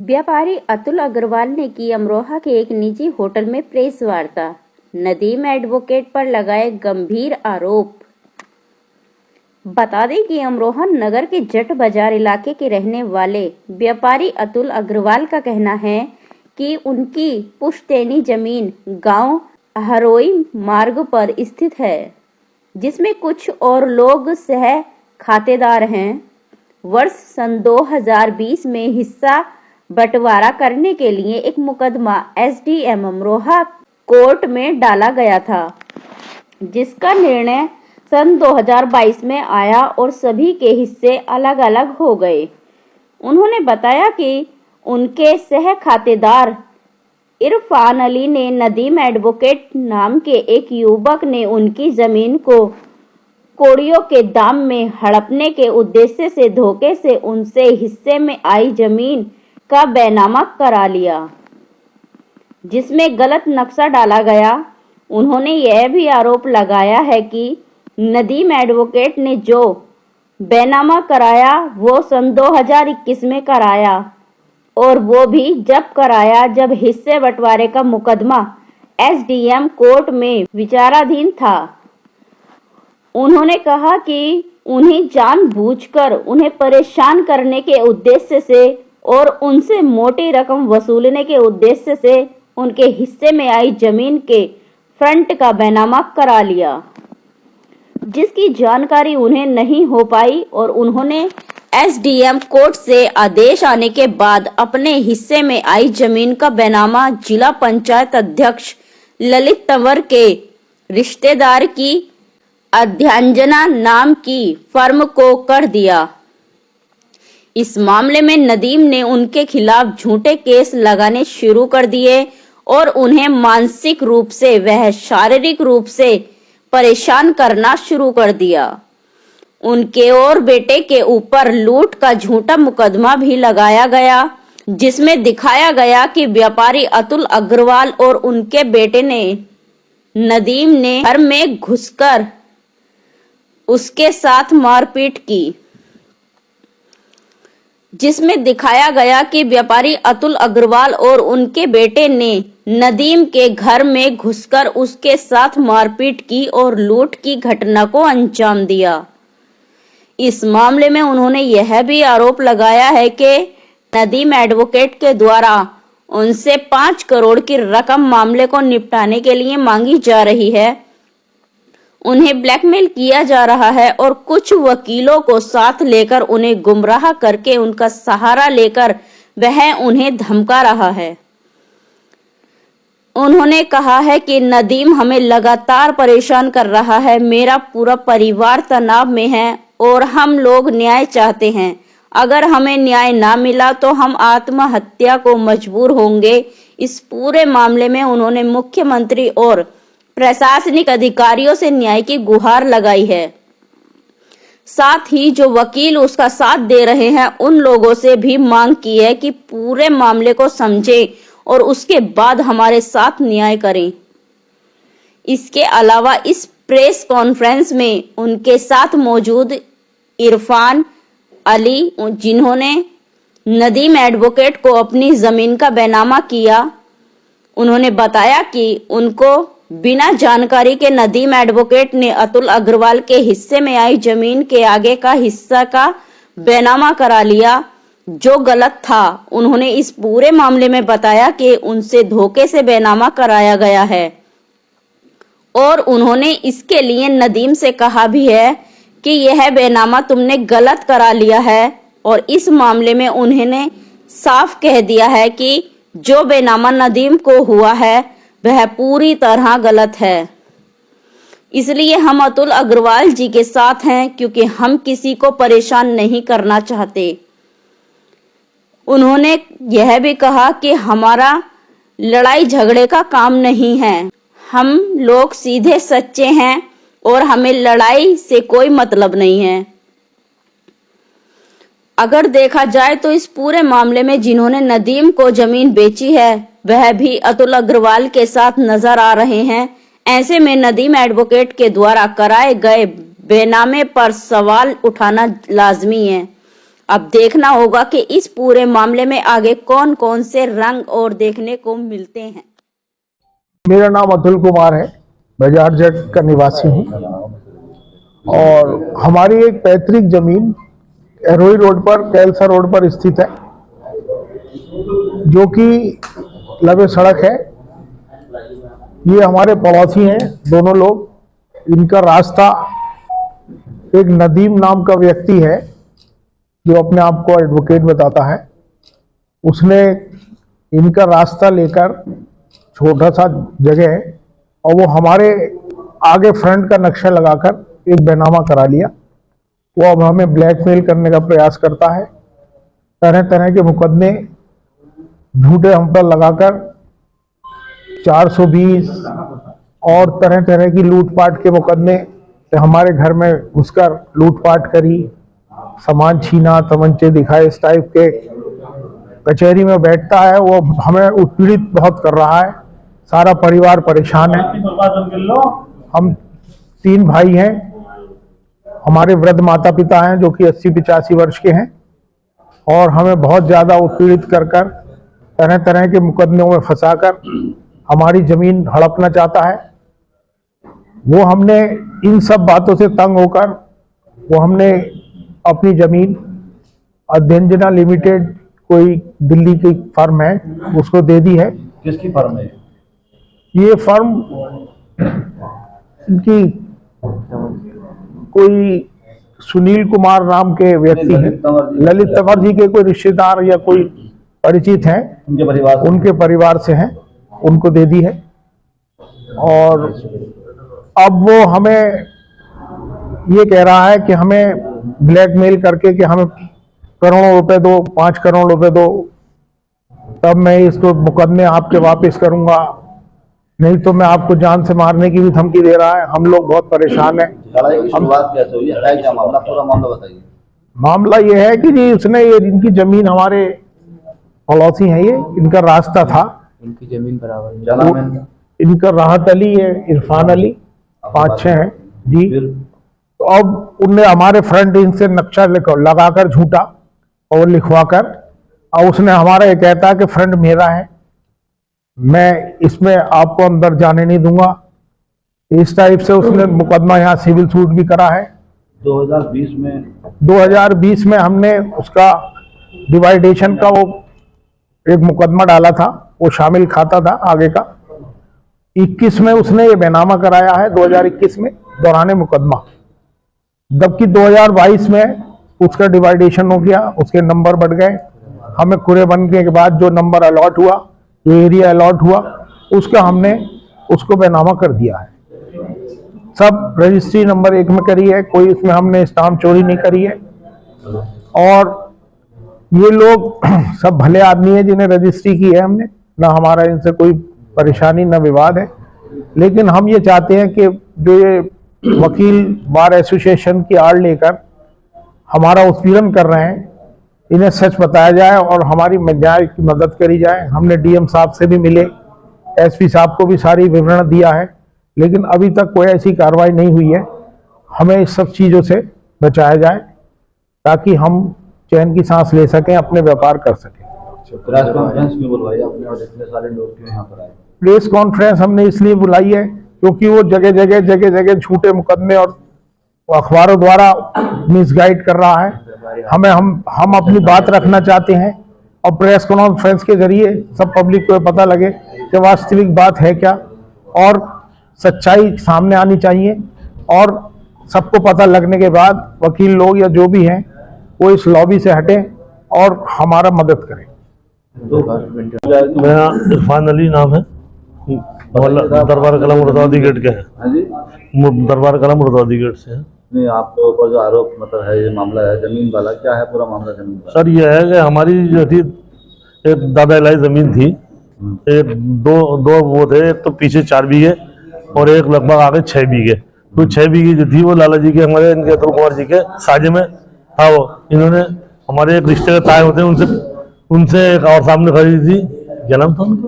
व्यापारी अतुल अग्रवाल ने की अमरोहा के एक निजी होटल में प्रेस वार्ता। नदीम एडवोकेट पर लगाए गंभीर आरोप। बता दें कि अमरोहा नगर के जट बाजार इलाके के रहने वाले व्यापारी अतुल अग्रवाल का कहना है कि उनकी पुश्तैनी जमीन गांव हरोई मार्ग पर स्थित है, जिसमें कुछ और लोग सह खातेदार हैं। वर्ष सन 2020 में हिस्सा बंटवारा करने के लिए एक मुकदमा एसडीएम अमरोहा कोर्ट में डाला गया था, जिसका निर्णय सन 2022 में आया और सभी के हिस्से अलग अलग हो गए। उन्होंने बताया कि उनके सह खातेदार इरफान अली ने नदीम एडवोकेट नाम के एक युवक ने उनकी जमीन को कौड़ियों के दाम में हड़पने के उद्देश्य से धोखे से उनसे हिस्से में आई जमीन का बैनामा करा लिया, जिसमें गलत नक्शा डाला गया। उन्होंने यह भी आरोप लगाया है कि नदीम एडवोकेट ने जो बैनामा कराया वो सन 2021 में कराया और वो भी जब कराया जब हिस्से बंटवारे का मुकदमा एसडीएम कोर्ट में विचाराधीन था। उन्होंने कहा कि उन्हें जानबूझकर उन्हें परेशान करने के उद्देश्य से और उनसे मोटी रकम वसूलने के उद्देश्य से उनके हिस्से में आई जमीन के फ्रंट का बैनामा करा लिया, जिसकी जानकारी उन्हें नहीं हो पाई और उन्होंने एसडीएम कोर्ट से आदेश आने के बाद अपने हिस्से में आई जमीन का बैनामा जिला पंचायत अध्यक्ष ललित तंवर के रिश्तेदार की अध्यांजना नाम की फर्म को कर दिया। इस मामले में नदीम ने उनके खिलाफ झूठे केस लगाने शुरू कर दिए और उन्हें मानसिक रूप से व शारीरिक रूप से परेशान करना शुरू कर दिया। उनके और बेटे के ऊपर लूट का झूठा मुकदमा भी लगाया गया, जिसमें दिखाया गया कि व्यापारी अतुल अग्रवाल और उनके बेटे ने नदीम ने घर में घुसकर उसके साथ मारपीट की, जिसमें दिखाया गया कि व्यापारी अतुल अग्रवाल और उनके बेटे ने नदीम के घर में घुसकर उसके साथ मारपीट की और लूट की घटना को अंजाम दिया। इस मामले में उन्होंने यह भी आरोप लगाया है कि नदीम एडवोकेट के द्वारा उनसे 5 करोड़ की रकम मामले को निपटाने के लिए मांगी जा रही है। उन्हें ब्लैकमेल किया जा रहा है और कुछ वकीलों को साथ लेकर उन्हें गुमराह करके उनका सहारा लेकर वह उन्हें धमका रहा है। उन्होंने कहा है कि नदीम हमें लगातार परेशान कर रहा है, मेरा पूरा परिवार तनाव में है और हम लोग न्याय चाहते हैं। अगर हमें न्याय ना मिला तो हम आत्महत्या को मजबूर होंगे। इस पूरे मामले में उन्होंने मुख्यमंत्री और प्रशासनिक अधिकारियों से न्याय की गुहार लगाई है। साथ ही जो वकील उसका साथ दे रहे हैं उन लोगों से भी मांग की है कि पूरे मामले को समझें और उसके बाद हमारे साथ न्याय करें। इसके अलावा इस प्रेस कॉन्फ्रेंस में उनके साथ मौजूद इरफान अली, जिन्होंने नदीम एडवोकेट को अपनी जमीन का बैनामा किया, उन्होंने बताया कि उनको बिना जानकारी के नदीम एडवोकेट ने अतुल अग्रवाल के हिस्से में आई जमीन के आगे का हिस्सा का बैनामा करा लिया, जो गलत था। उन्होंने इस पूरे मामले में बताया कि उनसे धोखे से बैनामा कराया गया है और उन्होंने इसके लिए नदीम से कहा भी है कि यह बैनामा तुमने गलत करा लिया है और इस मामले में उन्होंने साफ कह दिया है कि जो बैनामा नदीम को हुआ है वह पूरी तरह गलत है। इसलिए हम अतुल अग्रवाल जी के साथ हैं क्योंकि हम किसी को परेशान नहीं करना चाहते। उन्होंने यह भी कहा कि हमारा लड़ाई झगड़े का काम नहीं है, हम लोग सीधे सच्चे हैं और हमें लड़ाई से कोई मतलब नहीं है। अगर देखा जाए तो इस पूरे मामले में जिन्होंने नदीम को जमीन बेची है वह भी अतुल अग्रवाल के साथ नजर आ रहे हैं। ऐसे में नदीम एडवोकेट के द्वारा कराए गए बैनामे पर सवाल उठाना लाजमी है। अब देखना होगा कि इस पूरे मामले में आगे कौन कौन से रंग और देखने को मिलते हैं। मेरा नाम अतुल कुमार है, बाजार जट का निवासी हूँ और हमारी एक पैतृक जमीन हरोई रोड पर, कैलसा रोड पर स्थित है, जो कि लबे सड़क है। ये हमारे पड़ोसी हैं दोनों लोग। इनका रास्ता, एक नदीम नाम का व्यक्ति है जो अपने आप को एडवोकेट बताता है, उसने इनका रास्ता लेकर, छोटा सा जगह है और वो हमारे आगे फ्रंट का नक्शा लगाकर एक बैनामा करा लिया। वो अब हमें ब्लैकमेल करने का प्रयास करता है, तरह तरह के मुकदमे झूठे हम पर लगाकर 420 और तरह तरह की लूटपाट के मुकदमे, हमारे घर में घुसकर लूटपाट करी, सामान छीना, तमंचे दिखाए, इस टाइप के। कचहरी में बैठता है, वो हमें उत्पीड़ित बहुत कर रहा है। सारा परिवार परेशान है। हम 3 भाई हैं, हमारे वृद्ध माता पिता हैं जो कि 80-85 वर्ष के हैं और हमें बहुत ज़्यादा उत्पीड़ित कर तरह तरह के मुकदमों में फंसाकर हमारी जमीन हड़पना चाहता है। वो हमने इन सब बातों से तंग होकर हमने अपनी जमीन अध्यंजना लिमिटेड, कोई दिल्ली की फर्म है, उसको दे दी है। किसकी फर्म है ये फर्म? इनकी कोई सुनील कुमार नाम के व्यक्ति हैं, ललित तंवर जी के कोई रिश्तेदार या कोई परिचित हैं, उनके परिवार से हैं, उनको दे दी है। और अब वो हमें ये कह रहा है कि हमें ब्लैकमेल करके कि हमें करोड़ों रुपए दो, 5 करोड़ रुपए दो, तब मैं इसको मुकदमे आपके वापस करूंगा, नहीं तो मैं आपको जान से मारने की भी धमकी दे रहा है। हम लोग बहुत परेशान हैं। लड़ाई की शुरुआत कैसे हुई? लड़ाई का मामला, पूरा मामला बताइए। मामला ये है कि जी उसने इनकी जमीन, हमारे पड़ोसी हैं, ये इनका रास्ता था, इनकी जमीन बराबर क्या नाम है इनका? राहत अली है, इरफान अली, 5-6 हैं जी। तो अब उनने हमारे फ्रंट इनसे नक्शा लगाकर झूठा और लिखवाकर, और उसने हमारा ये कहता है कि फ्रंट मेरा है, मैं इसमें आपको अंदर जाने नहीं दूंगा। इस टाइप से उसने मुकदमा यहाँ सिविल सूट भी करा है। 2020 में हमने उसका डिवाइडेशन का वो एक मुकदमा डाला था, वो शामिल खाता था आगे का। 21 में उसने ये बैनामा कराया है, 2021 में दौरान मुकदमा, जबकि 2022 में उसका डिवाइडेशन हो गया, उसके नंबर बढ़ गए। हमें कुरे बनने के बाद जो नंबर अलॉट हुआ, जो एरिया अलॉट हुआ, उसका हमने उसको बैनामा कर दिया है। सब रजिस्ट्री नंबर 1 में करी है, कोई इसमें हमने स्टाम्प चोरी नहीं करी है। और ये लोग सब भले आदमी है जिन्हें रजिस्ट्री की है हमने, ना हमारा इनसे कोई परेशानी ना विवाद है। लेकिन हम ये चाहते हैं कि जो ये वकील बार एसोसिएशन की आड़ लेकर हमारा उत्पीड़न कर रहे हैं, इन्हें सच बताया जाए और हमारी न्याय की मदद करी जाए। हमने डीएम साहब से भी मिले, एसपी साहब को भी सारी विवरण दिया है, लेकिन अभी तक कोई ऐसी कार्रवाई नहीं हुई है। हमें इस सब चीज़ों से बचाया जाए ताकि हम चैन की सांस ले सकें, अपने व्यापार कर सकें। प्रेस कॉन्फ्रेंस क्यों बुलवाई आपने और इतने सारे लोग क्यों यहाँ पर आए? प्रेस कॉन्फ्रेंस हमने इसलिए बुलाई है क्योंकि वो जगह जगह झूठे मुकदमे और अखबारों द्वारा मिसगाइड कर रहा है हमें। हम अपनी बात रखना चाहते हैं और प्रेस कॉन्फ्रेंस के जरिए सब पब्लिक को पता लगे कि वास्तविक बात है क्या, और सच्चाई सामने आनी चाहिए। और सबको पता लगने के बाद वकील लोग या जो भी हैं वो इस लॉबी से हटें और हमारा मदद करें। मेरा इरफान अली नाम है, दरबार कला मुरादाबादी गेट के हैं। दरबार कला मुरादाबादी गेट से है। नहीं, आपके ऊपर जो आरोप मतलब है, ये मामला है जमीन वाला, क्या है पूरा मामला जमीन वाला? सर ये है कि हमारी जो थी एक दादा इलाई जमीन थी, एक दो वो थे, एक तो पीछे 4 बीघे और एक लगभग आगे 6 बीघे। तो 6 बीघे जो थी वो लाला जी के, हमारे इनके अतुल कुमार जी के साझे में था। वो इन्होंने हमारे एक रिश्ते के ताए होते हैं, उनसे एक और सामने खरीदी थी, क्या नाम था उनका,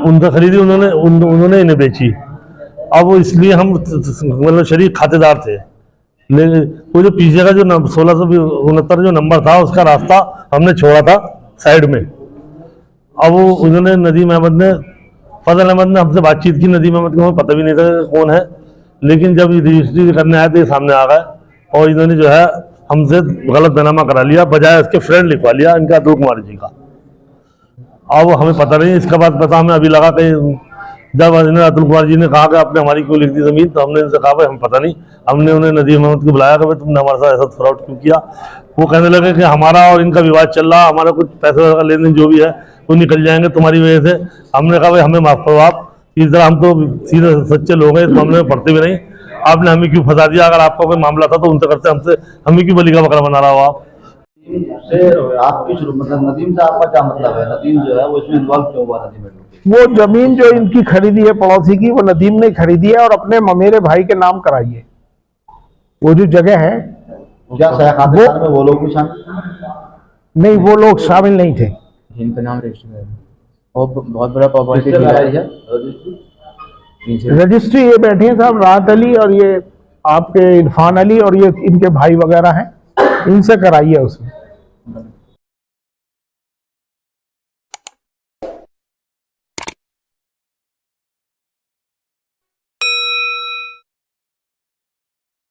उनसे खरीदी, उन्होंने इन्हें बेची। अब इसलिए हम मतलब शरीक खातेदार थे, लेकिन वो जो पीछे का जो 1669 जो नंबर था उसका रास्ता हमने छोड़ा था साइड में। अब वो उन्होंने नदीम अहमद ने, फजल अहमद ने हमसे बातचीत की, नदीम अहमद को हमें पता भी नहीं था कि कौन है, लेकिन जब रजिस्ट्री करने आए तो ये सामने आ गए और इन्होंने जो है हमसे गलत बैनामा करा लिया, बजाय उसके फ्रेंड लिखवा लिया इनका, अतुल कुमार जी का। अब हमें पता नहीं, इसके बाद पता हमें अभी लगा कि जब अतुल कुमार जी ने कहा कि आपने हमारी क्यों लिख दी जमीन, तो हमने इनसे कहा भाई हमें पता नहीं। हमने उन्हें नदीम अहमद को बुलाया कि भाई तुमने हमारे साथ ऐसा फ्रॉड क्यों किया। वो कहने लगे कि हमारा और इनका विवाद चल रहा, हमारा कुछ पैसे का लेन देन जो भी है वो निकल जाएंगे तुम्हारी वजह से। हमने कहा भाई हमें माफ करो आप, इस तरह हम तो सीधे सच्चे लोग हैं, इस मामले में पढ़ते भी नहीं, आपने हमें क्यों फंसा दिया। अगर आपका कोई मामला था तो उनसे करते, हमसे हमें क्यों बलि का बकरा बना रहा हो आप। से आपकी शुरू मतलब नदीम से आपका क्या मतलब है? नदीम जो है वो इसमें इन्वॉल्व क्यों हुआ? नदीम वो जमीन जो इनकी खरीदी है पड़ोसी की, वो नदीम ने खरीदी है और अपने ममेरे भाई के नाम कराई है। वो जो जगह है, क्या सहखाते में वो लोग भी शामिल? नहीं वो लोग शामिल नहीं थे। जिनका नाम रजिस्टर है और बहुत बड़ा प्रॉपर्टी किससे डीलर कराई है। है? रजिस्ट्री ये बैठे हैं साहब, राहत अली और ये आपके इरफान अली और ये इनके भाई वगैरह हैं, इनसे कराई है उसने।